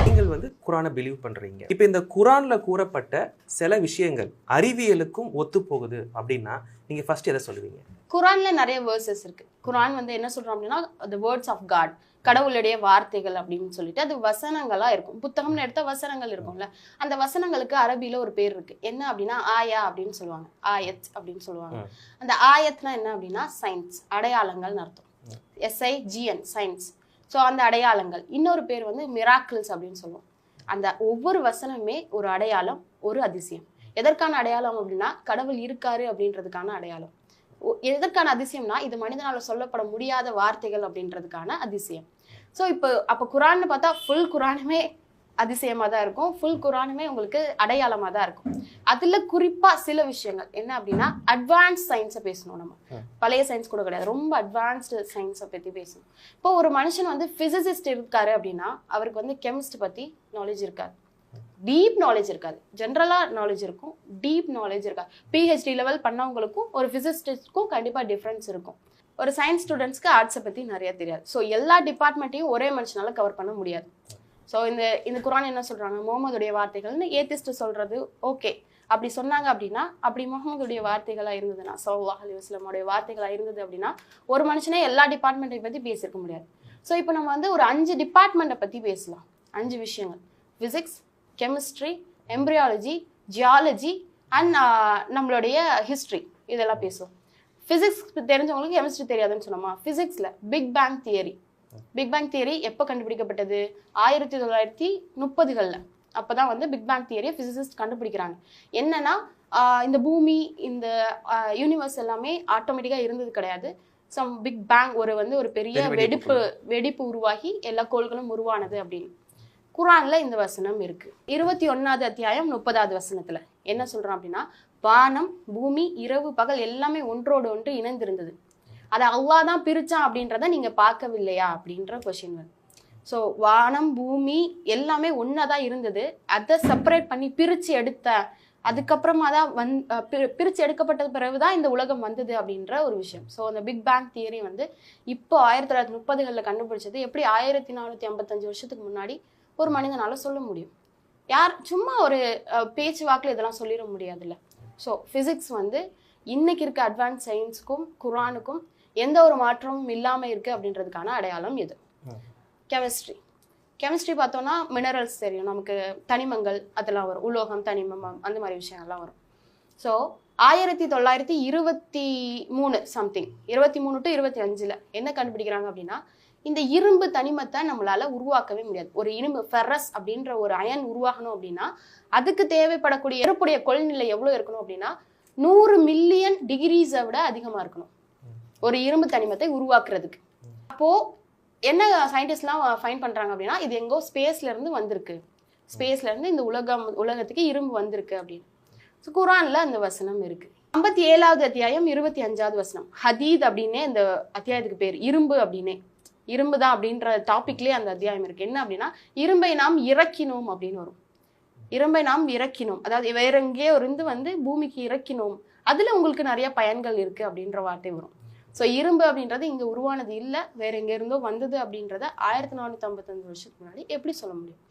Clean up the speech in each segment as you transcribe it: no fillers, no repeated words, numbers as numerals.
நீங்கள் வந்து குரானை பிலீவ் பண்றீங்க. இப்போ இந்த குரான்ல கூறப்பட்ட சில விஷயங்கள் அறிவியலுக்கும் ஒத்து போகுது அப்படின்னா நீங்க ஃபர்ஸ்ட் எதை சொல்லுவீங்க? குரான்ல நிறைய வேர்சஸ் இருக்கு. குரான் வந்து என்ன சொல்றோம் அப்படின்னா the words of God, கடவுளுடைய வார்த்தைகள் அப்படின்னு சொல்லிட்டு அது வசனங்களா இருக்கும். புத்தகம்னு எடுத்த வசனங்கள் இருக்கும்ல, அந்த வசனங்களுக்கு அரபியில ஒரு பேர் இருக்கு. என்ன அப்படின்னா ஆயா அப்படின்னு சொல்லுவாங்க, ஆயத் அப்படின்னு சொல்லுவாங்க. அந்த ஆயத்னா என்ன அப்படின்னா சயின்ஸ், அடையாளங்கள் அர்த்தம். SIGN science. ஸோ அந்த அடையாளங்கள். இன்னொரு பேர் வந்து மிராக்கிள்ஸ் அப்படின்னு சொல்லுவோம். அந்த ஒவ்வொரு வசனமே ஒரு அடையாளம், ஒரு அதிசயம். எதற்கான அடையாளம் அப்படின்னா கடவுள் இருக்காரு அப்படின்றதுக்கான அடையாளம். எதற்கான அதிசயம்னா இது மனிதனால சொல்லப்பட முடியாத வார்த்தைகள் அப்படின்றதுக்கான அதிசயம். ஸோ அப்போ குரான்னு பார்த்தா ஃபுல் குரானுமே அதிசயமாக தான் இருக்கும், ஃபுல் குரானுமே உங்களுக்கு அடையாளமாக தான் இருக்கும். அதில் குறிப்பாக சில விஷயங்கள் என்ன அப்படின்னா அட்வான்ஸ் சயின்ஸை பேசணும். நம்ம பழைய சயின்ஸ் கூட கிடையாது, ரொம்ப அட்வான்ஸ்டு சயின்ஸை பற்றி பேசணும். இப்போ ஒரு மனுஷன் வந்து ஃபிசிசிஸ்ட் இருக்காரு அப்படின்னா அவருக்கு வந்து கெமிஸ்ட் பற்றி நாலேஜ் இருக்காது, டீப் நாலேஜ் இருக்காது. ஜென்ரலாக நாலேஜ் இருக்கும், டீப் நாலேஜ் இருக்காது. PhD லெவல் பண்ணவங்களுக்கும் ஒரு ஃபிசிசிஸ்டுக்கும் கண்டிப்பாக டிஃப்ரென்ஸ் இருக்கும். ஒரு சயின்ஸ் ஸ்டூடெண்ட்ஸ்க்கு ஆர்ட்ஸை பற்றி நிறைய தெரியாது. ஸோ எல்லா டிபார்ட்மெண்ட்டையும் ஒரே மனுஷனால கவர் பண்ண முடியாது. ஸோ இந்த குரான் என்ன சொல்கிறாங்க, முகமதுடைய வார்த்தைகள்னு ஏத்திஸ்ட் சொல்கிறது ஓகே. அப்படி சொன்னாங்க அப்படின்னா, அப்படி முகமதுடைய வார்த்தைகளாக இருந்ததுன்னா, ஸல்லல்லாஹு அலைஹி வஸல்லம் வார்த்தைகளாக இருந்தது அப்படின்னா ஒரு மனுஷனே எல்லா டிபார்ட்மெண்ட்டை பற்றி பேசியிருக்க முடியாது. ஸோ இப்போ நம்ம வந்து ஒரு 5 டிபார்ட்மெண்ட்டை பற்றி பேசலாம். 5 விஷயங்கள்: physics, chemistry, embryology, geology and நம்மளுடைய ஹிஸ்ட்ரி. இதெல்லாம் பேசுவோம். ஃபிசிக்ஸ் தெரிஞ்சவங்களுக்கு கெமிஸ்ட்ரி தெரியாதுன்னு சொன்னோமா? ஃபிசிக்ஸில் பிக் பேங் தியரி எப்போ கண்டுபிடிக்கப்பட்டது? 1930களில். அப்போ தான் வந்து பிக் பேங் தியரியை ஃபிசிசிஸ்ட் கண்டுபிடிக்கிறாங்க. என்னன்னா இந்த பூமி, இந்த யூனிவர்ஸ் எல்லாமே ஆட்டோமேட்டிக்காக இருந்தது கிடையாது. சம் பிக் பேங் ஒரு பெரிய வெடிப்பு உருவாகி எல்லா கோள்களும் உருவானது அப்படின்னு குரான்ல இந்த வசனம் இருக்கு. 21வது அத்தியாயம் 30வது வசனத்துல என்ன சொல்றோம் அப்படின்னா, வானம், பூமி, இரவு, பகல் எல்லாமே ஒன்றோடு ஒன்று இணைந்திருந்தது. அதை அல்லாஹ் தான் பிரிச்சான் அப்படின்றத நீங்க பார்க்கவில்லையா அப்படின்ற கொஸ்டின் வருது. ஸோ வானம், பூமி எல்லாமே ஒன்னாதான் இருந்தது, அதை செப்பரேட் பண்ணி பிரிச்சு எடுத்த அதுக்கப்புறமா தான் பிரிச்சு எடுக்கப்பட்ட பிறகுதான் இந்த உலகம் வந்தது அப்படின்ற ஒரு விஷயம். ஸோ அந்த பிக் பேங் தியரி வந்து இப்போ 1930களில் கண்டுபிடிச்சது. எப்படி 1455 வருஷத்துக்கு முன்னாடி ஒரு மனிதனால சொல்ல முடியும்? யார் சும்மா ஒரு பேச்சு வாக்கில் இதெல்லாம் சொல்லிட முடியாதுல்ல. ஸோ ஃபிசிக்ஸ் வந்து இன்னைக்கு இருக்க அட்வான்ஸ் சயின்ஸுக்கும் குரானுக்கும் எந்த ஒரு மாற்றமும் இல்லாமல் இருக்கு அப்படின்றதுக்கான அடையாளம் எது? கெமிஸ்ட்ரி பார்த்தோம்னா மினரல்ஸ் தெரியும் நமக்கு, தனிமங்கள் அதெல்லாம் வரும், உலோகம், தனிமம், அந்த மாதிரி விஷயங்கள்லாம் வரும். ஸோ 1923 சம்திங், 23 to 25 என்ன கண்டுபிடிக்கிறாங்க அப்படின்னா, இந்த இரும்பு தனிமத்தை நம்மளால உருவாக்கவே முடியாது. ஒரு இரும்பு ஃபெரஸ் அப்படின்ற ஒரு அயன் உருவாகணும் அப்படின்னா அதுக்கு தேவைப்படக்கூடிய ஏற்புடைய கொள்நிலை எவ்வளவு இருக்கணும் அப்படின்னா 100 மில்லியன் டிகிரிஸை விட அதிகமா இருக்கணும் ஒரு இரும்பு தனிமத்தை உருவாக்குறதுக்கு. அப்போ என்ன சயின்டிஸ்ட்லாம் ஃபைண்ட் பண்றாங்க அப்படின்னா, இது எங்கோ ஸ்பேஸ்ல இருந்து வந்திருக்கு, ஸ்பேஸ்ல இருந்து இந்த உலகத்துக்கு இரும்பு வந்திருக்கு அப்படின்னு. குரான்ல அந்த வசனம் இருக்கு. 57வது அத்தியாயம் 25வது வசனம். ஹதீத் அப்படின்னே இந்த அத்தியாயத்துக்கு பேர், இரும்பு அப்படின்னே, இரும்பு தான் அப்படின்ற டாபிக்லேயே அந்த அத்தியாயம் இருக்கு. என்ன அப்படின்னா, இரும்பை நாம் இறக்கினோம் அப்படின்னு வரும். இரும்பை நாம் இறக்கினோம், அதாவது வேற எங்கேயோ இருந்து வந்து பூமிக்கு இறக்கினோம், அதுல உங்களுக்கு நிறைய பயன்கள் இருக்கு அப்படின்ற வார்த்தை வரும். ஸோ இரும்பு அப்படின்றது இங்க உருவானது இல்லை, வேற எங்க இருந்தோ வந்தது அப்படின்றத 1455 வருஷத்துக்கு முன்னாடி எப்படி சொல்ல முடியும்?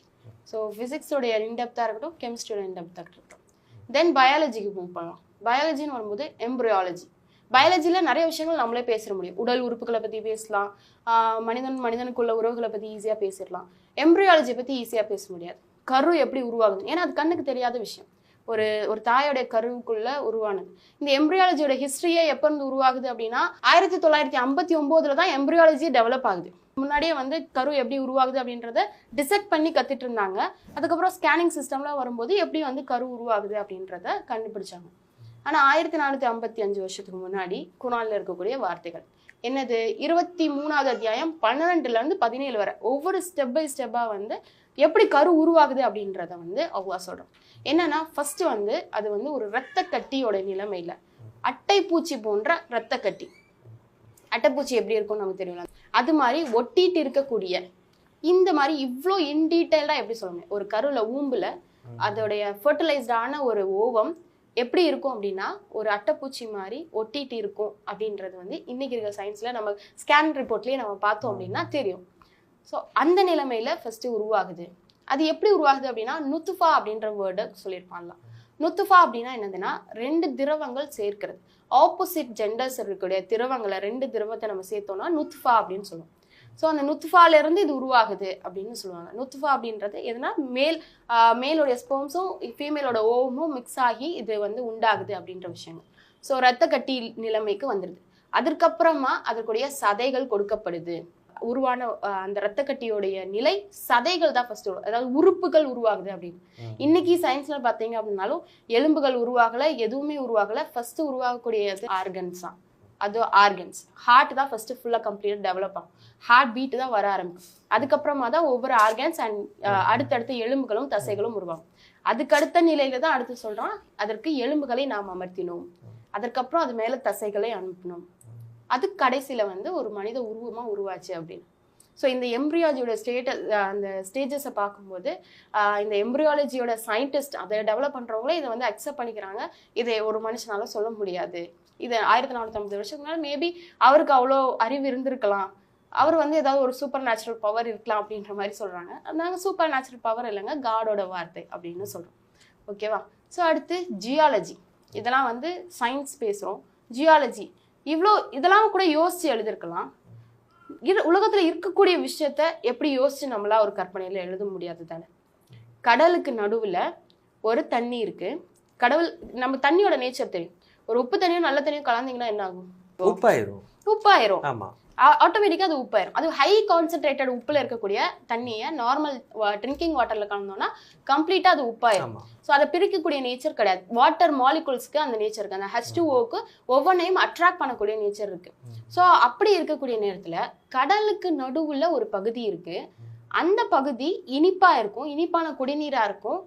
ஸோ ஃபிசிக்ஸோடைய இன்டெப்தா இருக்கட்டும், கெமிஸ்ட்ரியோட இன்டெப்தா இருக்கட்டும். தென் பயாலஜிக்கு மூவ் பண்ணலாம். பயாலஜின்னு வரும்போது எம்ப்ரியாலஜி. பயாலஜியில நிறைய விஷயங்கள் நம்மளே பேச முடியும். உடல் உறுப்புகளை பத்தி பேசலாம், மனிதனுக்குள்ள உறவுகளை பத்தி ஈஸியா பேசிடலாம். எம்ப்ரியாலஜியை பத்தி ஈஸியா பேச முடியாது. கரு எப்படி உருவாகுது, ஏன்னா அது கண்ணுக்கு தெரியாத விஷயம். ஒரு தாயோடைய கருவுக்குள்ள உருவானது. இந்த எம்ப்ரியாலஜியோட ஹிஸ்டரியே எப்ப இருந்து உருவாகுது அப்படின்னா 1959 தான் எம்ப்ரியாலஜி டெவலப் ஆகுது. முன்னாடியே வந்து கரு எப்படி உருவாகுது அப்படின்றத டிசெக்ட் பண்ணி கத்துட்டு இருந்தாங்க. அதுக்கப்புறம் ஸ்கேனிங் சிஸ்டம்லாம் வரும்போது எப்படி வந்து கரு உருவாகுது அப்படின்றத கண்டுபிடிச்சாங்க. ஆனா 1455 வருஷத்துக்கு முன்னாடி குரான்ல இருக்கக்கூடிய வார்த்தைகள் என்னது? 23வது அத்தியாயம் 12ல இருந்து 17 வரை ஒவ்வொரு ஸ்டெப் பை ஸ்டெப்பா வந்து எப்படி கரு உருவாகுது அப்படின்றத வந்து அல்லாஹ் சொல்றோம். என்னன்னா ஃபர்ஸ்ட் வந்து அது வந்து ஒரு இரத்த கட்டியோட நிலைமையில, அட்டைப்பூச்சி போன்ற இரத்த கட்டி. அட்டைப்பூச்சி எப்படி இருக்கும்னு நமக்கு தெரியல, அது மாதிரி ஒட்டிட்டு இருக்கக்கூடிய இந்த மாதிரி இவ்வளோ இன்டீட்டெயில்டா எப்படி சொல்லுங்க, ஒரு கருல ஊம்புல அதோடைய ஃபர்டிலைஸ்டான ஒரு ஓவம் எப்படி இருக்கும் அப்படின்னா ஒரு அட்டைப்பூச்சி மாதிரி ஒட்டிட்டு இருக்கும் அப்படின்றது வந்து இன்னைக்கு இருக்க சயின்ஸ்ல நம்ம ஸ்கேன் ரிப்போர்ட்லயே நம்ம பார்த்தோம் அப்படின்னா தெரியும். ஸோ அந்த நிலைமையில ஃபர்ஸ்ட் உருவாகுது. அது எப்படி உருவாகுது அப்படின்னா நுத்துஃபா அப்படின்ற வேர்டை சொல்லியிருப்பான்லாம். நுத்துஃபா அப்படின்னா என்னதுன்னா 2 திரவங்கள் சேர்க்கிறது. ஆப்போசிட் ஜெண்டர்ஸ் இருக்கக்கூடிய திரவங்களை 2 திரவத்தை நம்ம சேர்த்தோம்னா நுத்துஃபா அப்படின்னு சொல்லுவோம். ஸோ அந்த நுத்துஃபால இருந்து இது உருவாகுது அப்படின்னு சொல்லுவாங்க. நுத்துஃபா அப்படின்றது எதுனா மேலோடைய ஸ்பெர்ம்ஸும் ஃபீமேலோட ஓவமும் மிக்ஸ் ஆகி இது வந்து உண்டாகுது அப்படின்ற விஷயங்கள். ஸோ ரத்த கட்டி நிலைமைக்கு வந்துடுது. அதற்கப்புறமா அதற்குடைய சதைகள் கொடுக்கப்படுது. உருவான அந்த ரத்த கட்டியோடைய நிலை சதைகள் தான் ஃபர்ஸ்ட் வரும். அதாவது உறுப்புகள் உருவாகுது அப்படின்னு. இன்னைக்கு சயின்ஸ்ல பாத்தீங்க அப்படின்னாலும் எலும்புகள் உருவாகல, எதுவுமே உருவாகல. ஃபர்ஸ்ட் உருவாகக்கூடியது ஆர்கன்ஸ் தான். அது ஆர்கன்ஸ். ஹார்ட் தான் ஃபர்ஸ்ட் ஃபுல்லா கம்ப்ளீட்டா டெவலப் ஆகும். ஹார்ட் பீட் தான் வர ஆரம்பிக்கும். அதுக்கப்புறமா தான் ஒவ்வொரு ஆர்கன்ஸ் அண்ட் அடுத்தடுத்த எலும்புகளும் தசைகளும் உருவாகும். அதுக்கு அடுத்த நிலையில தான் அடுத்து சொல்றோம், அதற்கு எலும்புகளை நாம் அமர்த்தினோம், அதற்கப்புறம் அது மேல தசைகளை அனுப்பினோம், அது கடைசியில வந்து ஒரு மனித உருவமா உருவாச்சு அப்படின்னு. ஸோ இந்த எம்ப்ரியாலஜியோட அந்த ஸ்டேஜஸை பார்க்கும்போது இந்த எம்ப்ரியாலஜியோட சயின்டிஸ்ட் அதை டெவலப் பண்றவங்களே இதை வந்து அக்செப்ட் பண்ணிக்கிறாங்க. இதை ஒரு மனுஷனால சொல்ல முடியாது. இது 1450 வருஷத்துக்கு மேலே மேபி அவருக்கு அவ்வளோ அறிவு இருந்திருக்கலாம், அவர் வந்து ஏதாவது ஒரு சூப்பர் நேச்சுரல் பவர் இருக்கலாம் அப்படின்ற மாதிரி சொல்றாங்க. நாங்கள் சூப்பர் நேச்சுரல் பவர் இல்லைங்க, காடோட வார்த்தை அப்படின்னு சொல்றோம். ஓகேவா? ஸோ அடுத்து ஜியாலஜி. இதெல்லாம் வந்து சயின்ஸ் பேசுறோம். ஜியாலஜி இதெல்லாம் கூட யோசிச்சு எழுதிருக்கலாம். உலகத்துல இருக்கக்கூடிய விஷயத்த எப்படி யோசிச்சு நம்மளா ஒரு கற்பனையில எழுத முடியாது தானே. கடலுக்கு நடுவுல ஒரு தண்ணி இருக்கு. நம்ம தண்ணியோட நேச்சர் தெரியும். ஒரு உப்பு தண்ணியும் நல்ல தண்ணியும் கலந்தீங்கன்னா என்ன ஆகும்? உப்பாயிரும். ஆமா, ஆட்டோமேட்டிக்கா அது உப்பாயிரும். அது ஹை கான்சென்ட்ரேட்டட் உப்புல இருக்கக்கூடிய தண்ணியை நார்மல் ட்ரிங்கிங் வாட்டர்ல கலந்தோம்னா கம்ப்ளீட்டா அது உப்பாயிரும். ஸோ அதை பிரிக்கக்கூடிய நேச்சர் கிடையாது. வாட்டர் மாலிகுல்ஸ்க்கு அந்த நேச்சர் இருக்கு. அந்த H2O ஒவ்வொன்றையும் அட்ராக்ட் பண்ணக்கூடிய நேச்சர் இருக்கு. ஸோ அப்படி இருக்கக்கூடிய நேரத்துல கடலுக்கு நடுவுல ஒரு பகுதி இருக்கு. அந்த பகுதி இனிப்பா இருக்கும், இனிப்பான குடிநீரா இருக்கும்,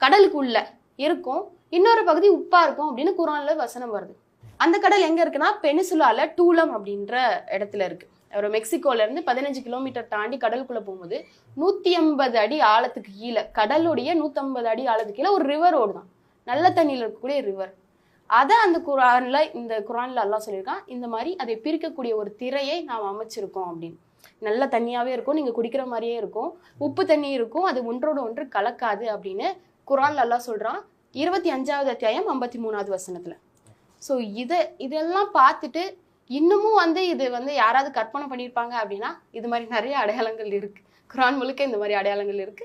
கடலுக்கு உள்ள இருக்கும். இன்னொரு பகுதி உப்பா இருக்கும் அப்படின்னு குர்ஆன்ல வசனம் வருது. அந்த கடல் எங்க இருக்குன்னா பெனிசுலால டூலம் அப்படின்ற இடத்துல இருக்கு. ஒரு மெக்சிகோல இருந்து 15 கிலோமீட்டர் தாண்டி கடலுக்குள்ள போகும்போது 150 அடி ஆழத்துக்கு கீழே, கடலுடைய 150 அடி ஆழத்துக்கு கீழே ஒரு ரிவர் ஓடுதான். நல்ல தண்ணியில இருக்கக்கூடிய ரிவர். அதை அந்த குர்ஆன்ல அல்லாஹ் சொல்லியிருக்கான், இந்த மாதிரி அதை பிரிக்கக்கூடிய ஒரு திரையை நாம் அமைச்சிருக்கோம் அப்படின்னு. நல்ல தண்ணியாவே இருக்கும், நீங்க குடிக்கிற மாதிரியே இருக்கும், உப்பு தண்ணி இருக்கும், அது ஒன்றோடு ஒன்று கலக்காது அப்படின்னு குர்ஆன்ல அல்லாஹ் சொல்றான். 25வது அத்தியாயம் 53வது வசனத்துல. ஸோ இதெல்லாம் பார்த்துட்டு இன்னமும் வந்து இது வந்து யாராவது கற்பனை பண்ணியிருப்பாங்க அப்படின்னா இது மாதிரி நிறைய அடையாளங்கள் இருக்கு. குர்ஆன் முழுக்க இந்த மாதிரி அடையாளங்கள் இருக்கு.